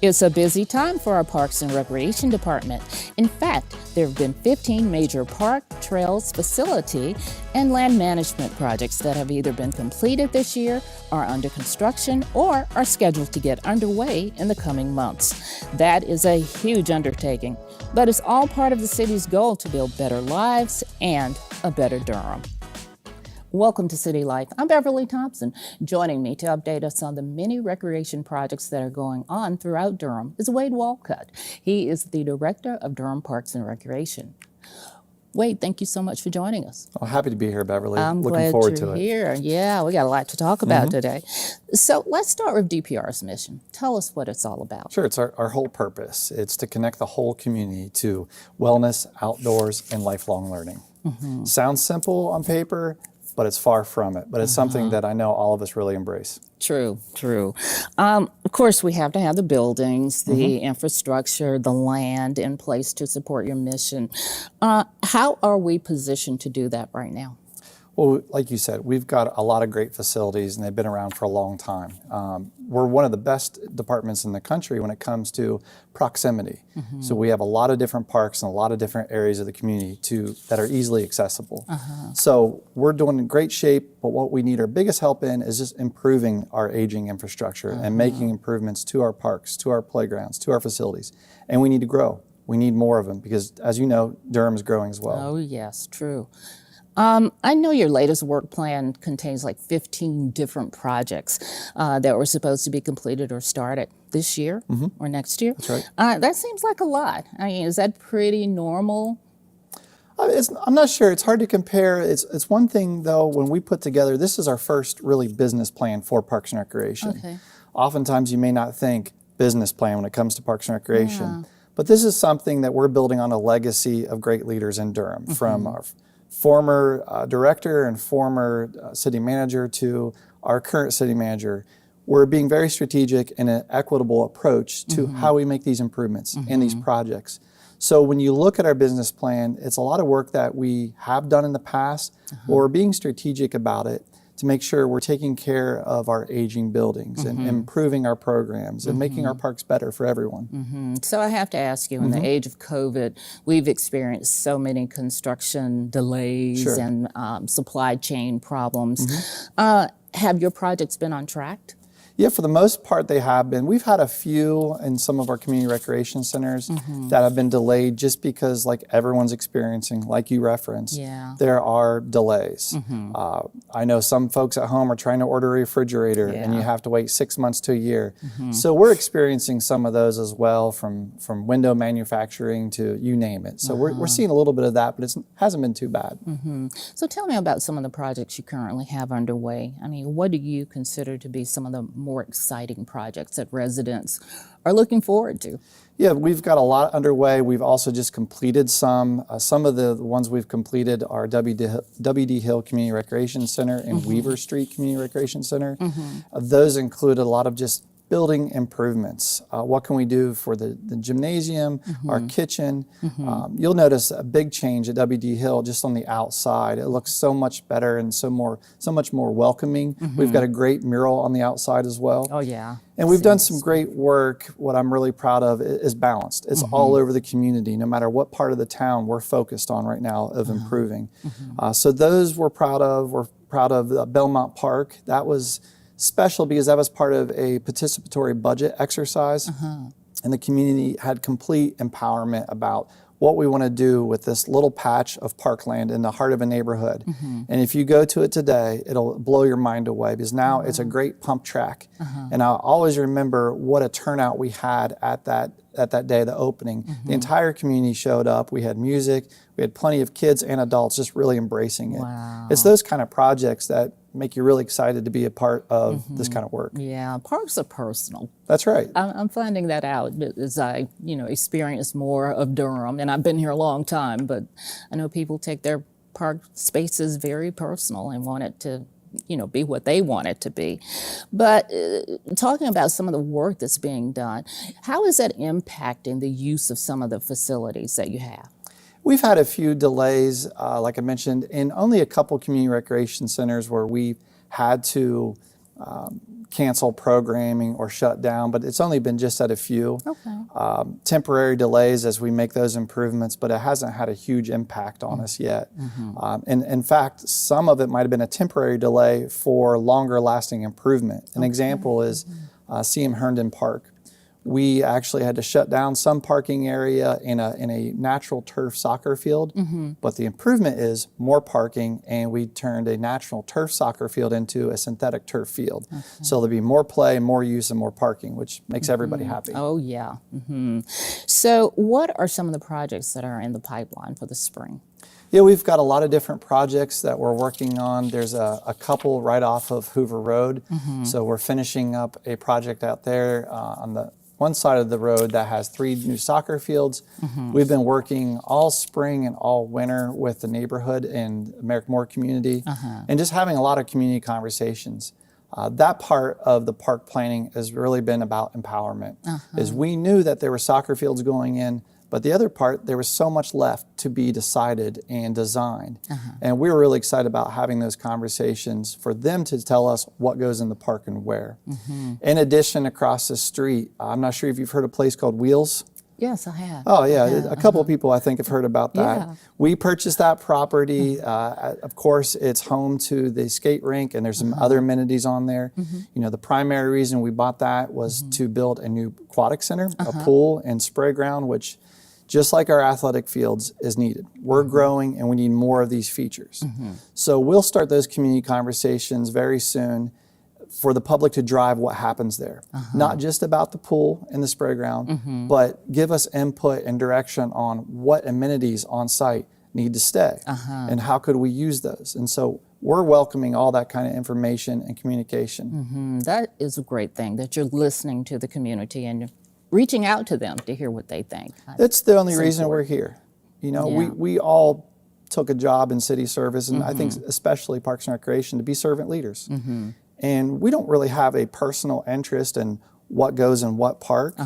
It's a busy time for our Parks and Recreation Department. In fact, there have been 15 major park, trails, facility, and land management projects that have either been completed this year, are under construction, or are scheduled to get underway in the coming months. That is a huge undertaking, but it's all part of the city's goal to build better lives and a better Durham. Welcome to City Life. I'm Beverly Thompson. Joining me to update us on the many recreation projects that are going on throughout Durham is Wade Walcott. He is the Director of Durham Parks and Recreation. Wade, thank you so much for joining us. Oh, happy to be here, Beverly. I'm Looking glad forward you're to it. here. Yeah, we got a lot to talk about today. So let's start with DPR's mission. Tell us what it's all about. Sure, it's our whole purpose. It's to connect the whole community to wellness, outdoors, and lifelong learning. Sounds simple on paper, but it's far from it. But it's something that I know all of us really embrace. True. Of course, we have to have the buildings, the infrastructure, the land in place to support your mission. How are we positioned to do that right now? Well, like you said, we've got a lot of great facilities, and they've been around for a long time. We're one of the best departments in the country when it comes to proximity. So we have a lot of different parks and a lot of different areas of the community that are easily accessible. So we're doing in great shape, but what we need our biggest help in is just improving our aging infrastructure and making improvements to our parks, to our playgrounds, to our facilities. And we need to grow. We need more of them because, as you know, Durham is growing as well. Oh, yes, true. I know your latest work plan contains like 15 different projects that were supposed to be completed or started this year or next year. That's right. That seems like a lot. I mean, is that pretty normal? I'm not sure. It's hard to compare. It's one thing, though, when we put together, this is our first really business plan for Parks and Recreation. Okay. Oftentimes, you may not think business plan when it comes to Parks and Recreation, but this is something that we're building on a legacy of great leaders in Durham, from our former director and former city manager to our current city manager. We're being very strategic in an equitable approach to how we make these improvements in these projects. So when you look at our business plan, it's a lot of work that we have done in the past, but we're being strategic about it to make sure we're taking care of our aging buildings and improving our programs and making our parks better for everyone. So I have to ask you, in the age of COVID, we've experienced so many construction delays and supply chain problems. Have your projects been on track? Yeah, for the most part, they have been. We've had a few in some of our community recreation centers that have been delayed just because, like everyone's experiencing, like you referenced, there are delays. I know some folks at home are trying to order a refrigerator and you have to wait 6 months to a year. So we're experiencing some of those as well, from window manufacturing to you name it. So we're seeing a little bit of that, but it hasn't been too bad. So tell me about some of the projects you currently have underway. I mean, what do you consider to be some of the more exciting projects that residents are looking forward to? Yeah, we've got a lot underway. We've also just completed some. Some of the ones we've completed are W.D. Hill Community Recreation Center and Weaver Street Community Recreation Center. Those included a lot of just building improvements. What can we do for the gymnasium, our kitchen? You'll notice a big change at W.D. Hill just on the outside. It looks so much better and so much more welcoming. We've got a great mural on the outside as well. Oh, yeah. And we've done some great work. What I'm really proud of is balanced. It's all over the community. No matter what part of the town we're focused on right now of improving. So those we're proud of. We're proud of Belmont Park. That was special because that was part of a participatory budget exercise, and the community had complete empowerment about what we want to do with this little patch of parkland in the heart of a neighborhood. And if you go to it today, it'll blow your mind away because now it's a great pump track. And I'll always remember what a turnout we had at that day of the opening. The entire community showed up. We had music. We had plenty of kids and adults just really embracing it. Wow. It's those kind of projects that make you really excited to be a part of this kind of work. Yeah, parks are personal. That's right. I'm finding that out as I, experience more of Durham, and I've been here a long time, but I know people take their park spaces very personal and want it to be what they want it to be. But talking about some of the work that's being done, how is that impacting the use of some of the facilities that you have? We've had a few delays, like I mentioned, in only a couple community recreation centers where we had to cancel programming or shut down, but it's only been just at a few. Okay. Temporary delays as we make those improvements, but it hasn't had a huge impact on us yet. And in fact, some of it might have been a temporary delay for longer lasting improvement. An example is CM Herndon Park. We actually had to shut down some parking area in a natural turf soccer field, but the improvement is more parking, and we turned a natural turf soccer field into a synthetic turf field. So there'll be more play, more use, and more parking, which makes everybody happy. Oh, yeah. So what are some of the projects that are in the pipeline for the spring? Yeah, we've got a lot of different projects that we're working on. There's a couple right off of Hoover Road. So we're finishing up a project out there on the one side of the road that has 3 new soccer fields. We've been working all spring and all winter with the neighborhood and American Moore community, and just having a lot of community conversations. That part of the park planning has really been about empowerment. Is we knew that there were soccer fields going in, but the other part, there was so much left to be decided and designed. And we were really excited about having those conversations for them to tell us what goes in the park and where. In addition, across the street, I'm not sure if you've heard of a place called Wheels. Yes, I have. Oh, yeah. A couple of people, I think, have heard about that. Yeah. We purchased that property. Of course, it's home to the skate rink, and there's some other amenities on there. You know, the primary reason we bought that was to build a new aquatic center, a pool and spray ground, which, just like our athletic fields, is needed. We're growing, and we need more of these features. So we'll start those community conversations very soon for the public to drive what happens there. Not just about the pool and the spray ground, but give us input and direction on what amenities on site need to stay and how could we use those. And so we're welcoming all that kind of information and communication. That is a great thing, that you're listening to the community and reaching out to them to hear what they think. That's the only reason we're here. You know, we all took a job in city service, and I think especially Parks and Recreation, to be servant leaders. And we don't really have a personal interest in what goes in what park.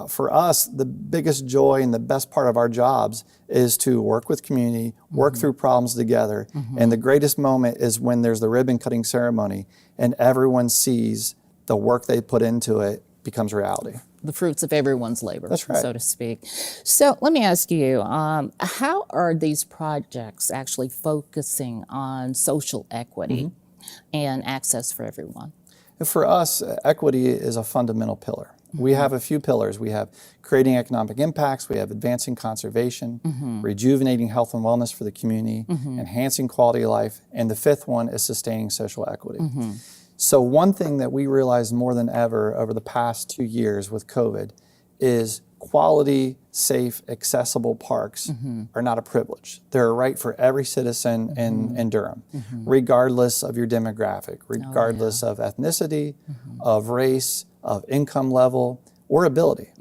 For us, the biggest joy and the best part of our jobs is to work with community, work through problems together. And the greatest moment is when there's the ribbon cutting ceremony and everyone sees the work they put into it becomes reality. The fruits of everyone's labor, That's right. so to speak. So let me ask you, how are these projects actually focusing on social equity and access for everyone? For us, equity is a fundamental pillar. We have a few pillars. We have creating economic impacts, we have advancing conservation, rejuvenating health and wellness for the community, enhancing quality of life, and the 5th one is sustaining social equity. So one thing that we realized more than ever over the past 2 years with COVID is quality, safe, accessible parks are not a privilege. They're a right for every citizen in Durham, regardless of your demographic, regardless of ethnicity, of race, of income level, or ability.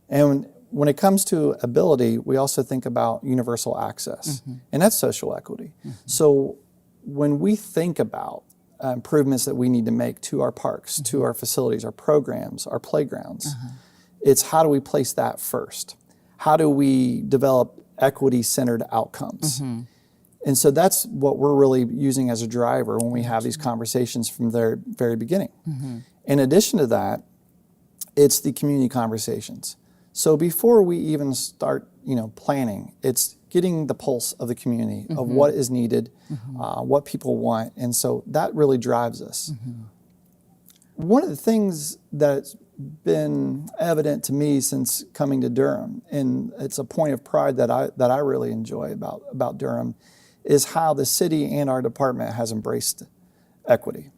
And when it comes to ability, we also think about universal access, and that's social equity. So when we think about improvements that we need to make to our parks, to our facilities, our programs, our playgrounds, it's how do we place that first? How do we develop equity-centered outcomes? And so that's what we're really using as a driver when we have these conversations from the very beginning. In addition to that, it's the community conversations. So before we even start, planning, it's getting the pulse of the community of what is needed, what people want, and so that really drives us. One of the things that's been evident to me since coming to Durham, and it's a point of pride that I really enjoy about Durham, is how the city and our department has embraced equity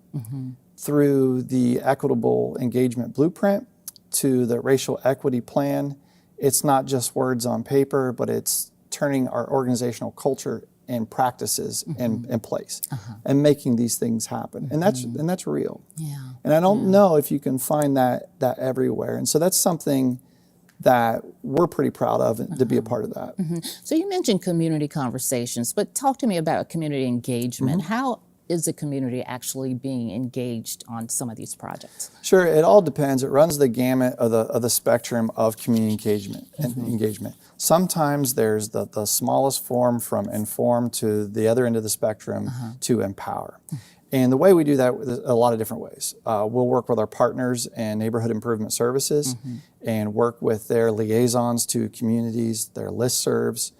through the equitable engagement blueprint to the racial equity plan. It's not just words on paper, but it's turning our organizational culture and practices in place and making these things happen. And that's real. And I don't know if you can find that everywhere. And so that's something that we're pretty proud of to be a part of that. So you mentioned community conversations, but talk to me about community engagement. How is the community actually being engaged on some of these projects? Sure, it all depends. It runs the gamut of the spectrum of community engagement. Sometimes there's the smallest form from inform to the other end of the spectrum to empower. And the way we do that is a lot of different ways. We'll work with our partners and neighborhood improvement services and work with their liaisons to communities, their listservs.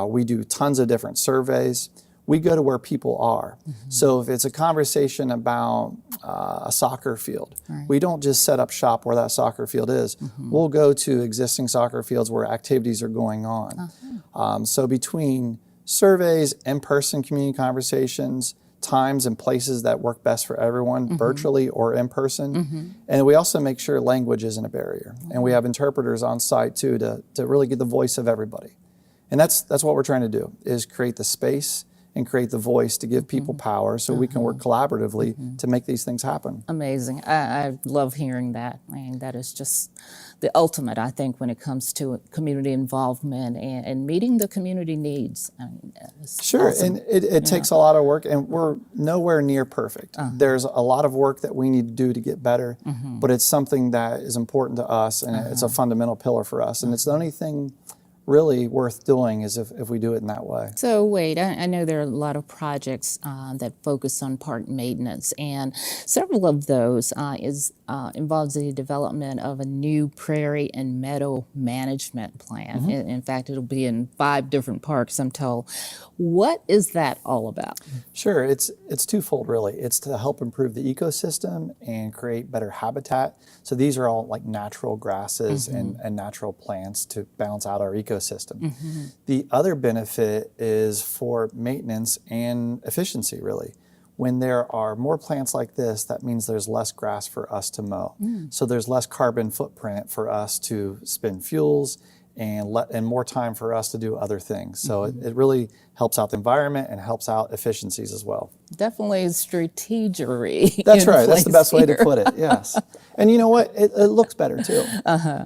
We do tons of different surveys. We go to where people are. So if it's a conversation about a soccer field, we don't just set up shop where that soccer field is. We'll go to existing soccer fields where activities are going on. So between surveys, in-person community conversations, times and places that work best for everyone, virtually or in person. And we also make sure language isn't a barrier. And we have interpreters on site too to really get the voice of everybody. And that's what we're trying to do, is create the space and create the voice to give people power so we can work collaboratively to make these things happen. Amazing. I love hearing that. I mean, that is just the ultimate, I think, when it comes to community involvement and meeting the community needs. I mean, Sure, awesome. and it takes a lot of work, and we're nowhere near perfect. There's a lot of work that we need to do to get better, but it's something that is important to us, and it's a fundamental pillar for us, and it's the only thing really worth doing is if we do it in that way. So wait, I know there are a lot of projects that focus on park maintenance, and several of those involves the development of a new prairie and meadow management plan. In fact, it'll be in 5 different parks, I'm told. What is that all about? Sure, it's twofold really. It's to help improve the ecosystem and create better habitat. So these are all like natural grasses and natural plants to balance out our ecosystem. The other benefit is for maintenance and efficiency really. When there are more plants like this, that means there's less grass for us to mow. So there's less carbon footprint for us to spend fuels and more time for us to do other things. So it really helps out the environment and helps out efficiencies as well. Definitely strategery. That's in right. That's the place best way to here. put it. Yes. And you know what? It looks better too.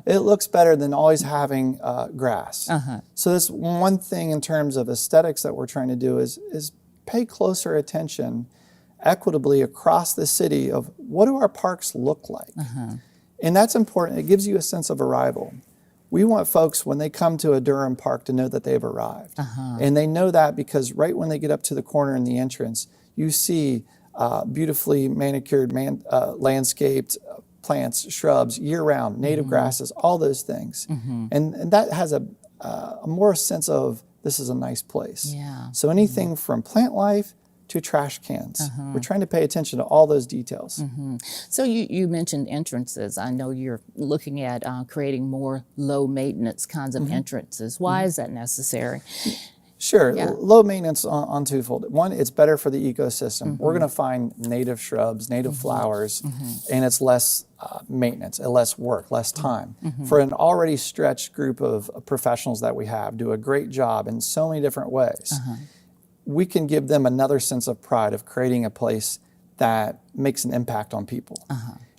It looks better than always having grass. So that's one thing in terms of aesthetics that we're trying to do is pay closer attention equitably across the city of what do our parks look like. And that's important. It gives you a sense of arrival. We want folks, when they come to a Durham park, to know that they've arrived. And they know that because right when they get up to the corner in the entrance, you see beautifully manicured, landscaped plants, shrubs, year-round, native grasses, all those things. And that has a more sense of this is a nice place. Yeah. So anything from plant life to trash cans. We're trying to pay attention to all those details. So you mentioned entrances. I know you're looking at creating more low maintenance kinds of entrances. Why is that necessary? Sure, low maintenance on twofold. One, it's better for the ecosystem. We're going to find native shrubs, native flowers, and it's less maintenance, less work, less time. For an already stretched group of professionals that we have, do a great job in so many different ways. We can give them another sense of pride of creating a place that makes an impact on people.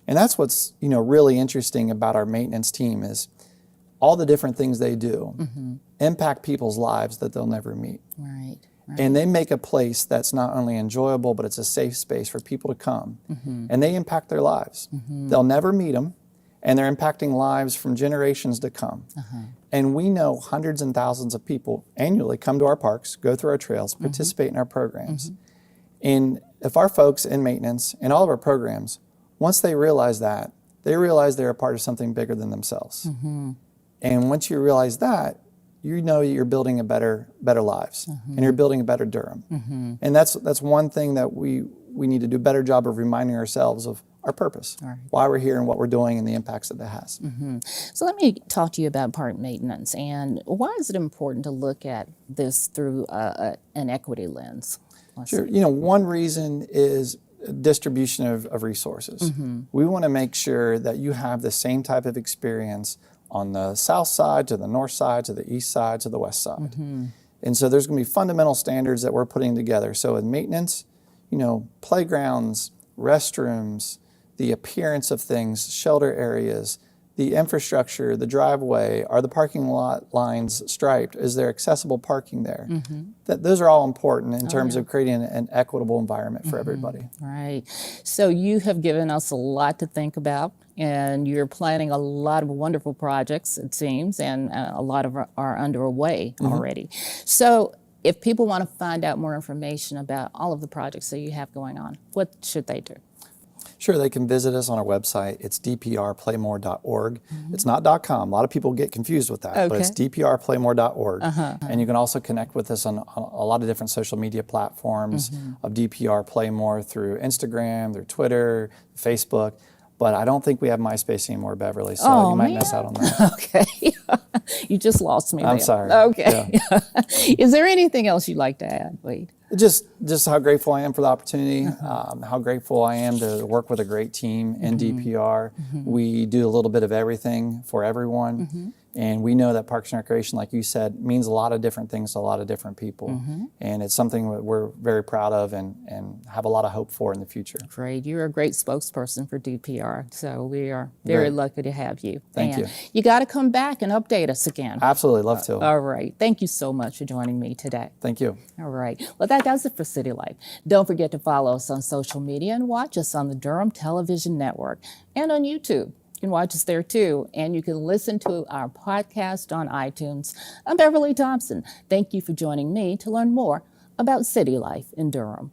And that's what's really interesting about our maintenance team is all the different things they do impact people's lives that they'll never meet. Right. And they make a place that's not only enjoyable, but it's a safe space for people to come. And they impact their lives. They'll never meet them, and they're impacting lives from generations to come. And we know hundreds and thousands of people annually come to our parks, go through our trails, participate in our programs. And if our folks in maintenance and all of our programs, once they realize that, they realize they're a part of something bigger than themselves. And once you realize that, you know you're building a better lives, and you're building a better Durham. And that's one thing that we need to do a better job of reminding ourselves of our purpose, why we're here and what we're doing and the impacts that has. So let me talk to you about park maintenance and why is it important to look at this through an equity lens? Sure. One reason is distribution of resources. We want to make sure that you have the same type of experience on the south side, to the north side, to the east side, to the west side. And so there's going to be fundamental standards that we're putting together. So in maintenance, playgrounds, restrooms, the appearance of things, shelter areas, the infrastructure, the driveway, are the parking lot lines striped? Is there accessible parking there? Those are all important in terms of creating an equitable environment for everybody. Right. So you have given us a lot to think about, and you're planning a lot of wonderful projects, it seems, and a lot of are underway already. So If people want to find out more information about all of the projects that you have going on, what should they do? Sure, they can visit us on our website. It's dprplaymore.org. It's not .com. A lot of people get confused with that, but it's dprplaymore.org. And you can also connect with us on a lot of different social media platforms of DPR Playmore through Instagram, through Twitter, Facebook. But I don't think we have MySpace anymore, Beverly, so you might miss out on that. Okay. You just lost me I'm there. sorry. Okay. Yeah. Is there anything else you'd like to add, Wade? Just how grateful I am for the opportunity, how grateful I am to work with a great team in DPR. We do a little bit of everything for everyone. And we know that Parks and Recreation, like you said, means a lot of different things to a lot of different people. And it's something that we're very proud of and have a lot of hope for in the future. Great. You're a great spokesperson for DPR, so we are very lucky to have you. Thank you. You got to come back and update us again. Absolutely, love to. All right. Thank you so much for joining me today. Thank you. All right. Well, that does it for City Life. Don't forget to follow us on social media and watch us on the Durham Television Network and on YouTube. You can watch us there too, and you can listen to our podcast on iTunes. I'm Beverly Thompson. Thank you for joining me to learn more about city life in Durham.